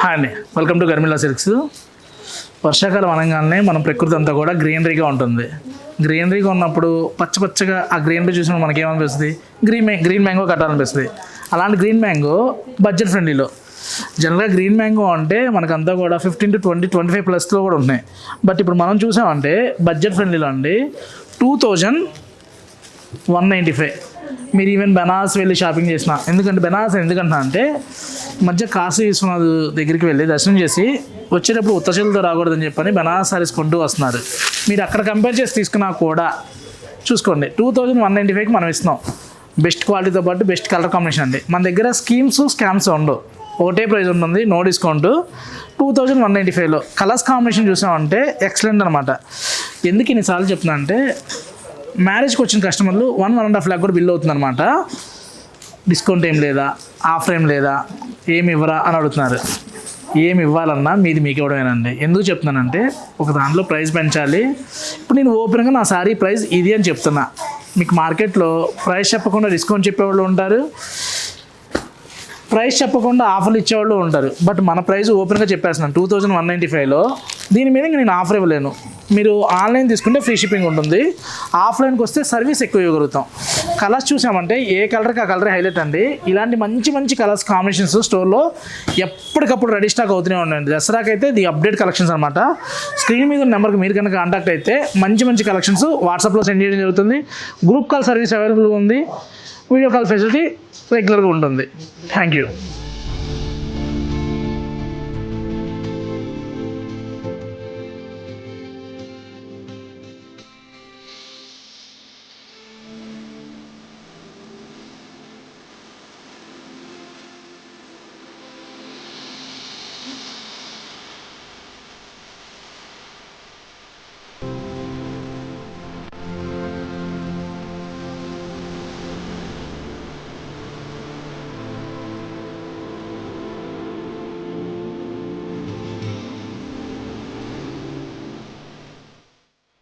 Hi అండి, welcome to గర్మిలా silks. వర్షాకాలం అనగానే మనం ప్రకృతి అంతా కూడా గ్రీనరీగా ఉంటుంది. గ్రీనరీగా ఉన్నప్పుడు పచ్చగా ఆ గ్రీనరీ చూసినప్పుడు మనకేమనిపిస్తుంది? Green mango కట్టాలనిపిస్తుంది. అలాంటి గ్రీన్ మ్యాంగో బడ్జెట్ ఫ్రెండ్లీలో. జనరల్గా గ్రీన్ మ్యాంగో అంటే మనకంతా కూడా 15 to 25 ప్లస్లో కూడా ఉన్నాయి. బట్ ఇప్పుడు మనం చూసామంటే బడ్జెట్ ఫ్రెండ్లీలో అండి 2195. మీరు ఈవెన్ బెనారస్ వెళ్ళి షాపింగ్ చేసిన, బెనారస్ ఎందుకంటున్నా అంటే మధ్య కాశీ విశ్వనాథ్ దగ్గరికి వెళ్ళి దర్శనం చేసి వచ్చేటప్పుడు ఉత్తచేలతో రాకూడదని చెప్పని బెనారస్ సారీస్ కొంటూ వస్తున్నారు. మీరు అక్కడ కంపేర్ చేసి తీసుకున్నా కూడా చూసుకోండి, 2195కి మనం ఇస్తున్నాం. బెస్ట్ క్వాలిటీతో పాటు బెస్ట్ కలర్ కాంబినేషన్ అండి. మన దగ్గర స్కామ్స్ ఉండవు, ఒకటే ప్రైస్ ఉంటుంది, నో డిస్కౌంట్. 2195లో కలర్స్ కాంబినేషన్ చూసామంటే ఎక్సలెంట్ అనమాట. ఎందుకు ఇన్నిసార్లు చెప్తున్నా అంటే మ్యారేజ్కి వచ్చిన కస్టమర్లు 1.5 lakh కూడా బిల్ అవుతుంది అనమాట. డిస్కౌంట్ ఏం లేదా, ఆఫర్ ఏం లేదా, ఏమి ఇవ్వరా అని అడుగుతున్నారు. ఏమి ఇవ్వాలన్నా మీది మీకు ఇవ్వడమేనండి. ఎందుకు చెప్తున్నానంటే ఒక దాంట్లో ప్రైస్ పెంచాలి. ఇప్పుడు నేను ఓపెన్గా నా శారీ ప్రైస్ ఇది అని చెప్తున్నా. మీకు మార్కెట్లో ప్రైస్ చెప్పకుండా డిస్కౌంట్ చెప్పేవాళ్ళు ఉంటారు, ప్రైస్ చెప్పకుండా ఆఫర్లు ఇచ్చేవాళ్ళు ఉంటారు. బట్ మన ప్రైస్ ఓపెన్గా చెప్పేస్తున్నాను 2195లో. దీని మీద నేను ఆఫర్ ఇవ్వలేను. మీరు ఆన్లైన్ తీసుకుంటే ఫ్రీ షిప్పింగ్ ఉంటుంది, ఆఫ్లైన్కి వస్తే సర్వీస్ ఎక్కువ ఇవ్వగలుగుతాం. కలర్స్ చూసామంటే ఏ కలర్కి ఆ కలర్ హైలైట్ అండి. ఇలాంటి మంచి కలర్స్ కాంబినేషన్స్ స్టోర్లో ఎప్పటికప్పుడు రెడీ స్టాక్ అవుతూనే ఉండండి. దసరాకైతే ది అప్డేట్ కలెక్షన్స్ అనమాట. స్క్రీన్ మీద నెంబర్కి మీరు కనుక కాంటాక్ట్ అయితే మంచి కలెక్షన్స్ వాట్సాప్లో సెండ్ చేయడం జరుగుతుంది. గ్రూప్ కాల్ సర్వీస్ అవైలబుల్గా ఉంది, వీడియో కాల్ ఫెసిలిటీ రెగ్యులర్గా ఉంటుంది. Thank you.